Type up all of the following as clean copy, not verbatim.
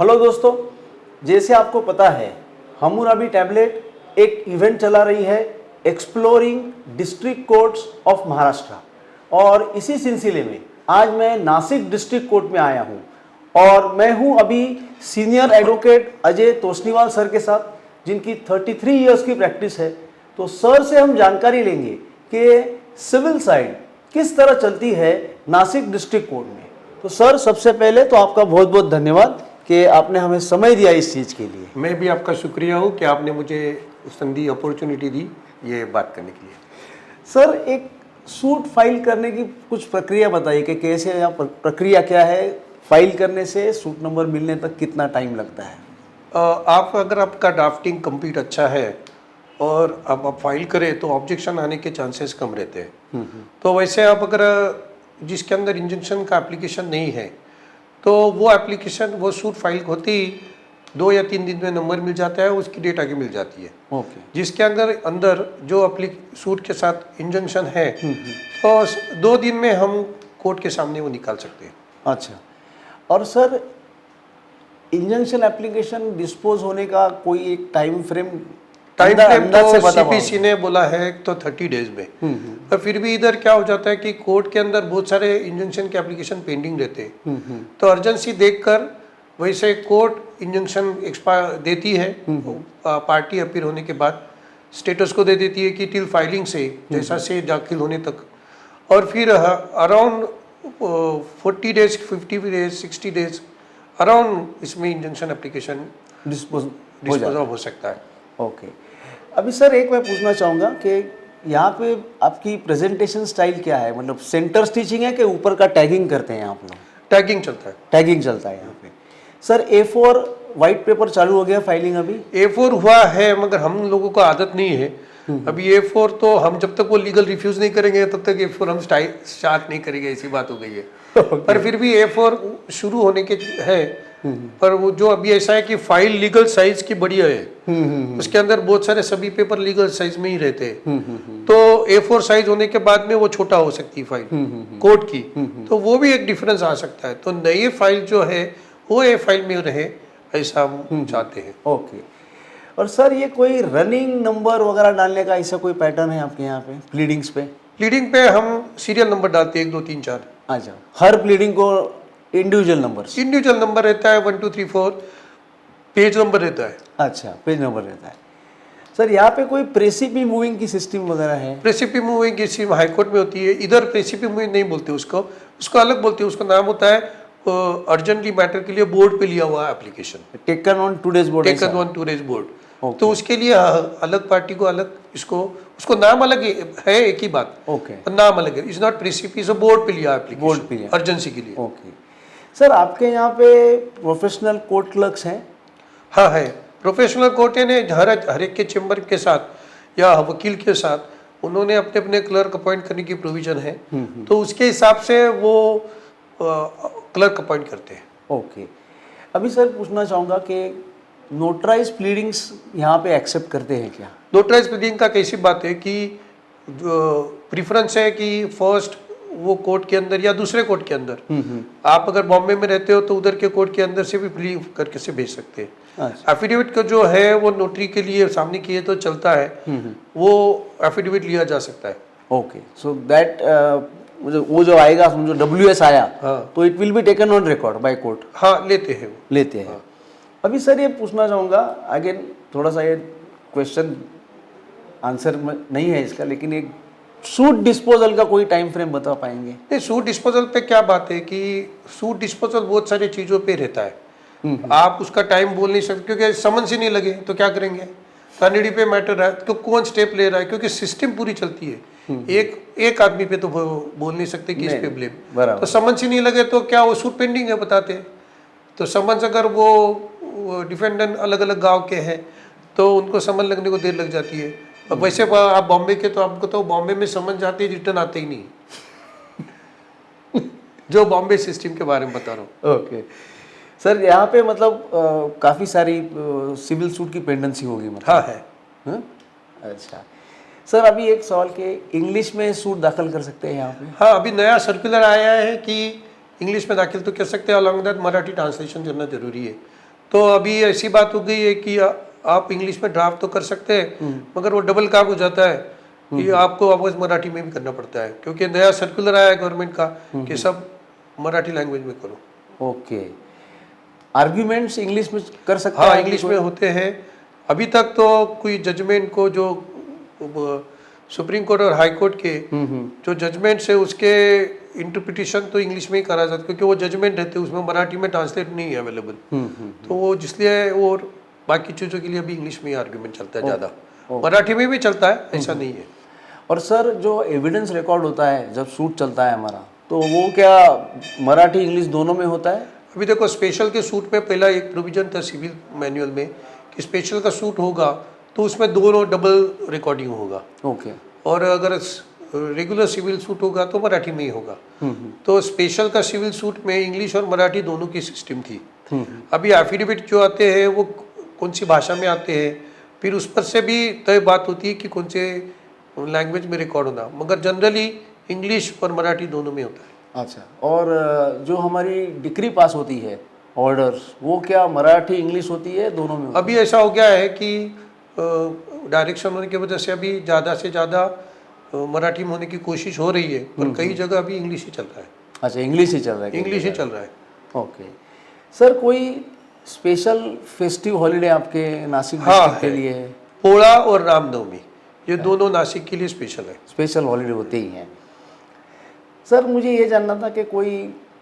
Hello दोस्तों, जैसे आपको पता है हममुराबी टैबलेट एक इवेंट चला रही है exploring district courts of Maharashtra और इसी सिलसिले में आज मैं नासिक डिस्ट्रिक्ट कोर्ट में आया हूं और मैं हूं अभी senior advocate Ajay Toshniwal sir के साथ, जिनकी 33 इयर्स की प्रैक्टिस है। तो सर से हम जानकारी लेंगे कि सिविल साइड किस तरह चलती है नासिक डिस्ट्रिक्ट कोर्ट में। तो सर, सबसे पहले तो आपका बहुत बहुत धन्यवाद कि आपने हमें समय दिया इस चीज़ के लिए। मैं भी आपका शुक्रिया हूँ कि आपने मुझे संधि अपॉर्चुनिटी दी ये बात करने के लिए। सर, एक सूट फाइल करने की कुछ प्रक्रिया बताइए कि कैसे या प्रक्रिया क्या है, फाइल करने से सूट नंबर मिलने तक कितना टाइम लगता है? अगर आपका ड्राफ्टिंग कंप्लीट अच्छा है और अब आप फाइल करें तो ऑब्जेक्शन आने के चांसेस कम रहते हैं। तो वैसे आप अगर जिसके अंदर इंजंक्शन का एप्लीकेशन नहीं है तो वो एप्लीकेशन वो सूट फाइल होती ही 2 या 3 दिन में नंबर मिल जाता है, उसकी डेट आगे मिल जाती है। ओके। जिसके अंदर जो सूट के साथ इंजंक्शन है तो 2 दिन में हम कोर्ट के सामने वो निकाल सकते हैं। अच्छा, और सर इंजंक्शन एप्लीकेशन डिस्पोज होने का कोई एक टाइम फ्रेम तो सीपीसी ने बोला है तो 30 डेज में, पर फिर भी इधर क्या हो जाता है कि कोर्ट के अंदर बहुत सारे इंजंक्शन के एप्लीकेशन पेंडिंग रहते हैं। तो अर्जेंसी देखकर वैसे कोर्ट इंजंक्शन एक्सपायर देती है, पार्टी अपील होने के बाद स्टेटस को दे देती है कि टिल फाइलिंग से जैसा से दाखिल होने तक, और फिर around 40 days 50 days 60 days around इसमें इंजंक्शन एप्लीकेशन डिस्पोज हो सकता है। ओके। अभी सर एक मैं पूछना चाहूँगा कि यहाँ पे आपकी प्रेजेंटेशन स्टाइल क्या है? मतलब सेंटर स्टिचिंग है कि ऊपर का टैगिंग करते हैं आप लोग? टैगिंग चलता है। टैगिंग चलता है यहाँ पे। सर A4 वाइट पेपर चालू हो गया फाइलिंग? अभी A4 हुआ है मगर हम लोगों को आदत नहीं है अभी A4, तो हम जब तक वो लीगल रिफ्यूज नहीं करेंगे तब तक A4 हम स्टार्ट नहीं करेंगे, ऐसी बात हो गई है। पर फिर भी A4 शुरू होने के है, पर वो जो अभी ऐसा है कि फाइल लीगल साइज की बढ़िया है, उसके अंदर बहुत सारे सभी पेपर लीगल साइज में ही रहते हैं। तो A4 साइज होने के बाद में वो छोटा हो सकती है फाइल कोर्ट की, तो वो भी एक डिफरेंस आ सकता है। तो नई फाइल जो है वो A फाइल में रहे, ऐसा हम चाहते हैं। ओके। और सर ये कोई रनिंग नंबर वगैरह डालने का ऐसा कोई पैटर्न है आपके यहाँ पे प्लीडिंग्स पे? प्लीडिंग पे हम सीरियल नंबर डालते हैं 1 2 3 4। अच्छा, हर प्लीडिंग को इंडिविजुअल नंबर रहता है 1 2 3 4, पेज नंबर रहता है। अच्छा, पेज नंबर रहता है। सर यहाँ पे कोई प्रेसिपी मूविंग की सिस्टम वगैरह है? प्रेसिपी मूविंग की सिस्टम हाईकोर्ट में होती है, इधर प्रेसिपी मूविंग नहीं बोलते उसको अलग बोलते हैं। उसका नाम होता है अर्जेंटली मैटर के लिए बोर्ड पे लिया हुआ application, taken on 2 days board. तो उसके लिए अलग पार्टी को अलग उसको नाम अलग है, एक ही बात। ओके। नाम अलग है, इज नॉट प्रेसिपी, इज बोर्ड पे लिया एप्लीकेशन, बोर्ड पे अर्जेंसी के लिए। ओके। सर आपके यहाँ पे प्रोफेशनल कोर्ट क्लर्क्स हैं? हाँ है, प्रोफेशनल कोर्ट ने हर एक के चेंबर के साथ या वकील के साथ उन्होंने अपने अपने क्लर्क अपॉइंट करने की प्रोविजन है, तो उसके हिसाब से वो क्लर्क अपॉइंट करते हैं। ओके। अभी सर पूछना चाहूँगा कि नोटराइज प्लीडिंग्स यहाँ पे एक्सेप्ट करते हैं क्या? नोटराइज प्लीडिंग का कैसी बात है कि प्रीफरेंस है कि फर्स्ट वो कोर्ट के अंदर या दूसरे कोर्ट के अंदर, आप अगर बॉम्बे में रहते हो तो उधर के कोर्ट के अंदर से भी प्ली करके से भेज सकते हैं। एफिडेविट का जो है वो नोटरी के लिए सामने किए तो चलता है, वो एफिडेविट लिया जा सकता है। ओके, सो दैट वो जो आएगा समझो WS आया, तो it will be taken on record by court. हाँ, लेते हैं। अभी सर ये पूछना चाहूँगा, अगेन थोड़ा सा ये क्वेश्चन आंसर नहीं है इसका, लेकिन एक सूट डिस्पोजल का कोई टाइम फ्रेम बता पाएंगे? नहीं, सूट डिस्पोजल पे क्या बात है कि सूट डिस्पोजल बहुत सारी चीज़ों पे रहता है। आप उसका टाइम बोल नहीं सकते क्योंकि समन्स ही नहीं लगे तो क्या करेंगे। क्वांटिटी पे मैटर है तो कौन स्टेप ले रहा है, क्योंकि सिस्टम पूरी चलती है। एक आदमी पे तो बोल नहीं सकते कि इस पे ब्लेम, तो समन्स ही नहीं लगे तो क्या वो सूट पेंडिंग है बताते हैं। तो समन्स अगर वो डिफेंडेंट अलग अलग गांव के हैं तो उनको समन लगने को देर लग जाती है। अब वैसे आप बॉम्बे के, तो आपको तो बॉम्बे में समन जाते ही रिटर्न आते ही नहीं जो बॉम्बे सिस्टम के बारे में बता रहा हूँ। ओके सर, यहाँ पे मतलब काफ़ी सारी सिविल सूट की पेंडेंसी होगी मतलब? हाँ है। अच्छा सर, अभी एक सवाल के इंग्लिश में सूट दाखिल कर सकते हैं यहाँ पे? हाँ, अभी नया सर्कुलर आया है कि इंग्लिश में दाखिल तो कर सकते हैं, अलॉन्ग दैट मराठी ट्रांसलेशन करना जरूरी है। तो अभी ऐसी बात हो गई है कि आप इंग्लिश में ड्राफ्ट तो कर सकते हैं, मगर वो डबल काम हो जाता है कि आपको वापस मराठी में भी करना पड़ता है, क्योंकि नया सर्कुलर आया है गवर्नमेंट का कि सब मराठी लैंग्वेज में करो। ओके, आर्ग्यूमेंट्स इंग्लिश में कर सकते हाँ, हैं? इंग्लिश में होते हैं। अभी तक तो कोई जजमेंट को जो सुप्रीम कोर्ट और हाई कोर्ट के जो जजमेंट्स है उसके इंटरप्रिटेशन तो इंग्लिश में ही करा जाता है, क्योंकि वो जजमेंट रहते हैं उसमें मराठी में ट्रांसलेट नहीं है अवेलेबल। तो वो इसलिए और बाकी चीज़ों के लिए अभी इंग्लिश में ही आर्ग्यूमेंट चलता है ज़्यादा। मराठी में भी चलता है, ऐसा नहीं है। और सर जो एविडेंस रिकॉर्ड होता है जब सूट चलता है हमारा, तो वो क्या मराठी इंग्लिश दोनों में होता है? अभी देखो, स्पेशल के सूट में पहला एक प्रोविजन था सिविल मैनुअल में कि स्पेशल का सूट होगा तो उसमें दोनों डबल रिकॉर्डिंग होगा। ओके। और अगर रेगुलर सिविल सूट होगा तो मराठी में ही होगा। तो स्पेशल का सिविल सूट में इंग्लिश और मराठी दोनों की सिस्टम थी। अभी एफिडेविट जो आते हैं वो कौन सी भाषा में आते हैं, फिर उस पर से भी तय बात होती है कि कौन से लैंग्वेज में रिकॉर्ड होना, मगर जनरली इंग्लिश और मराठी दोनों में होता है। अच्छा, और जो हमारी डिग्री पास होती है ऑर्डर्स, वो क्या मराठी इंग्लिश होती है, दोनों में? अभी ऐसा हो गया है कि डायरेक्शन होने की वजह से अभी ज़्यादा से ज़्यादा मराठी में होने की कोशिश हो रही है, पर कई जगह अभी इंग्लिश ही चल रहा है। अच्छा, इंग्लिश ही चल रहा है? इंग्लिश ही चल रहा है। ओके सर, कोई स्पेशल फेस्टिव हॉलीडे आपके नासिक डिस्ट्रिक्ट के लिए है? पोला और रामनवमी, ये दोनों नासिक के लिए स्पेशल है। स्पेशल हॉलीडे होते ही हैं। सर मुझे ये जानना था कि कोई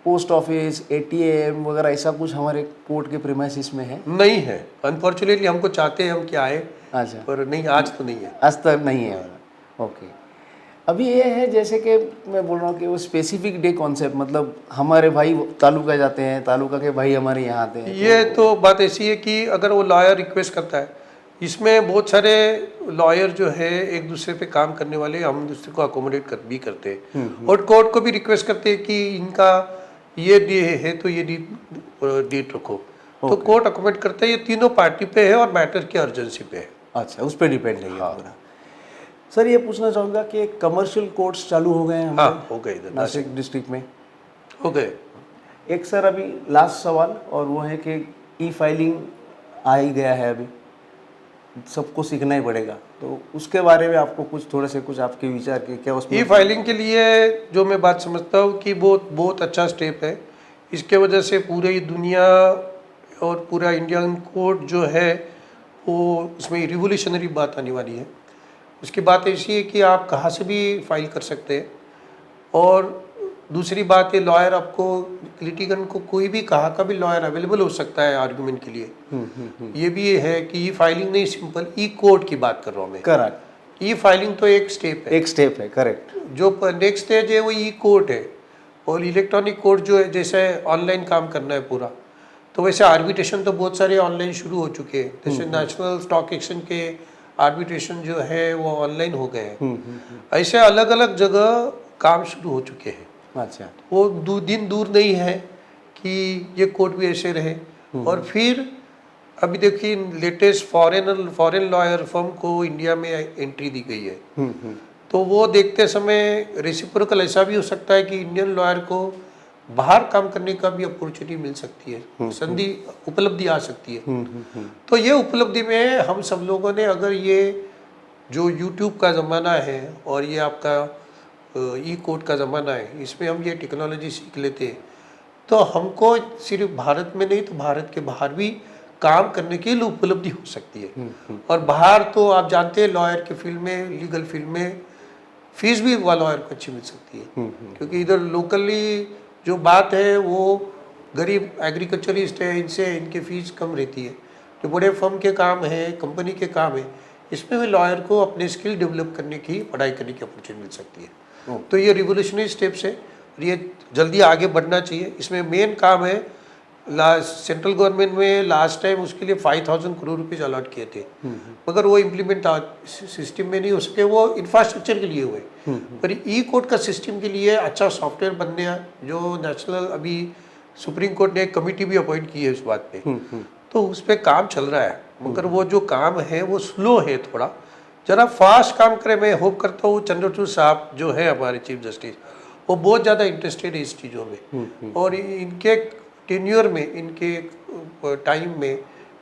पोस्ट ऑफिस, एटीएम वगैरह ऐसा कुछ हमारे कोर्ट के प्रीमाइसिस में है? नहीं है, अनफॉर्चुनेटली। हमको चाहते हैं हम क्या आए, अच्छा, पर नहीं, आज तो नहीं है। आज तक नहीं है। ओके, अभी ये है जैसे कि मैं बोल रहा हूँ कि वो स्पेसिफिक डे कॉन्सेप्ट, मतलब हमारे भाई तालुका जाते हैं, तालुका के भाई हमारे यहाँ आते हैं। ये तो बात ऐसी है कि अगर वो लॉयर रिक्वेस्ट करता है, इसमें बहुत सारे लॉयर जो है एक दूसरे पे काम करने वाले, हम दूसरे को अकोमोडेट भी करते हैं और कोर्ट को भी रिक्वेस्ट करते हैं कि इनका ये डे है तो ये डेट रखो। तो कोर्ट अकोमोडेट करता है। ये तीनों पार्टी पे है और मैटर की अर्जेंसी पे है। अच्छा, उस पर डिपेंड नहीं है पूरा। सर ये पूछना चाहूँगा कि कमर्शियल कोर्ट्स चालू हो गए हैं? हाँ, हो गए इधर नासिक डिस्ट्रिक्ट में हो गए। एक सर अभी लास्ट सवाल, और वो है कि ई फाइलिंग आ ही गया है, अभी सबको सीखना ही पड़ेगा, तो उसके बारे में आपको थोड़े से कुछ आपके विचार के क्या उसमें? ई फाइलिंग के लिए जो मैं बात समझता हूँ कि बहुत अच्छा स्टेप है। इसके वजह से पूरी दुनिया और पूरा इंडियन कोर्ट जो है वो उसमें रिवोल्यूशनरी बात आने वाली है। उसकी बात ऐसी है कि आप कहाँ से भी फाइल कर सकते हैं, और दूसरी बात है लॉयर आपको, लिटिगेंट को कोई भी कहाँ का भी लॉयर अवेलेबल हो सकता है आर्गुमेंट के लिए। ये भी है कि ई फाइलिंग नहीं, सिंपल ई कोर्ट की बात कर रहा हूँ मैं। करेक्ट, ई फाइलिंग तो एक स्टेप है, एक स्टेप है। करेक्ट, जो नेक्स्ट स्टेज है वो ई कोर्ट है। और इलेक्ट्रॉनिक कोर्ट जो है, जैसे ऑनलाइन काम करना है पूरा, तो वैसे आर्बिट्रेशन तो बहुत सारे ऑनलाइन शुरू हो चुके हैं। जैसे नेशनल स्टॉक एक्सचेंज के आर्बिट्रेशन जो है वो ऑनलाइन हो गए हैं। ऐसे अलग अलग जगह काम शुरू हो चुके हैं। अच्छा, वो दिन दूर नहीं है कि ये कोर्ट भी ऐसे रहे। और फिर अभी देखिए लेटेस्ट फॉरेन लॉयर फर्म को इंडिया में एंट्री दी गई है। तो वो देखते समय रेसिप्रोकल ऐसा भी हो सकता है कि इंडियन लॉयर को बाहर काम करने का भी अपॉर्चुनिटी मिल सकती है, संधि उपलब्धि आ सकती है। तो ये उपलब्धि में हम सब लोगों ने, अगर ये जो यूट्यूब का ज़माना है और ये आपका ई कोर्ट का ज़माना है, इसमें हम ये टेक्नोलॉजी सीख लेते हैं, तो हमको सिर्फ भारत में नहीं तो भारत के बाहर भी काम करने के लिए उपलब्धि हो सकती है। और बाहर तो आप जानते हैं लॉयर के फील्ड में, लीगल फील्ड में फीस भी लॉयर को अच्छी मिल सकती है, क्योंकि इधर लोकली जो बात है वो गरीब एग्रीकल्चरिस्ट है, इनके फीस कम रहती है। जो बड़े फर्म के काम है, कंपनी के काम है, इसमें भी लॉयर को अपने स्किल डेवलप करने की, पढ़ाई करने की अपॉर्चुनिटी मिल सकती है। तो ये रिवोल्यूशनरी स्टेप्स है और ये जल्दी आगे बढ़ना चाहिए। इसमें मेन काम है, सेंट्रल गवर्नमेंट में लास्ट टाइम उसके लिए 5,000 करोड़ रुपीज़ अलॉट किए थे, मगर वो इम्प्लीमेंट सिस्टम में नहीं हो सके, वो इंफ्रास्ट्रक्चर के लिए हुए। पर ई कोर्ट का सिस्टम के लिए अच्छा सॉफ्टवेयर बनने, जो नेशनल अभी सुप्रीम कोर्ट ने एक कमेटी भी अपॉइंट की है उस बात पे, तो उस पर काम चल रहा है। मगर वो जो काम है वो स्लो है, थोड़ा जरा फास्ट काम करे। मैं होप करता हूँ चंद्रचूड़ साहब जो है हमारे चीफ जस्टिस, वो बहुत ज़्यादा इंटरेस्टेड है इस चीज़ों में, और इनके टेन्योर में, इनके टाइम में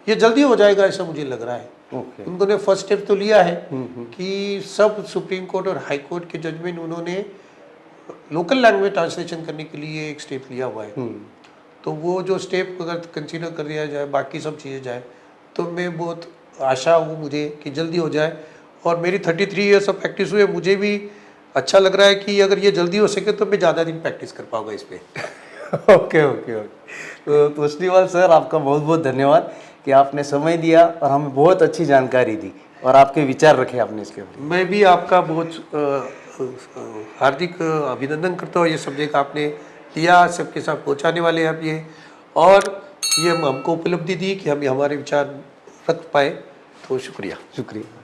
ये जल्दी हो जाएगा ऐसा मुझे लग रहा है। ओके। उन्होंने फर्स्ट स्टेप तो लिया है कि सब सुप्रीम कोर्ट और हाई कोर्ट के जजमेंट उन्होंने लोकल लैंग्वेज ट्रांसलेशन करने के लिए एक स्टेप लिया हुआ है। तो वो जो स्टेप अगर कंसीडर कर दिया जाए, बाकी सब चीज़ें जाए, तो मैं बहुत आशा हूँ मुझे कि जल्दी हो जाए। और मेरी 33 ईयर्स ऑफ प्रैक्टिस हुए, मुझे भी अच्छा लग रहा है कि अगर ये जल्दी हो सके तो मैं ज़्यादा दिन प्रैक्टिस कर पाऊंगा इस पर। Okay okay okay. तो तोष्णीवाल सर, आपका बहुत बहुत धन्यवाद कि आपने समय दिया और हमें बहुत अच्छी जानकारी दी और आपके विचार रखे आपने इसके ऊपर। मैं भी आपका बहुत हार्दिक अभिनंदन करता हूँ। ये सब्जेक्ट आपने लिया, सबके साथ पहुँचाने वाले हैं आप ये, और ये हमको उपलब्धि दी कि हम हमारे विचार रख पाए, तो शुक्रिया। शुक्रिया।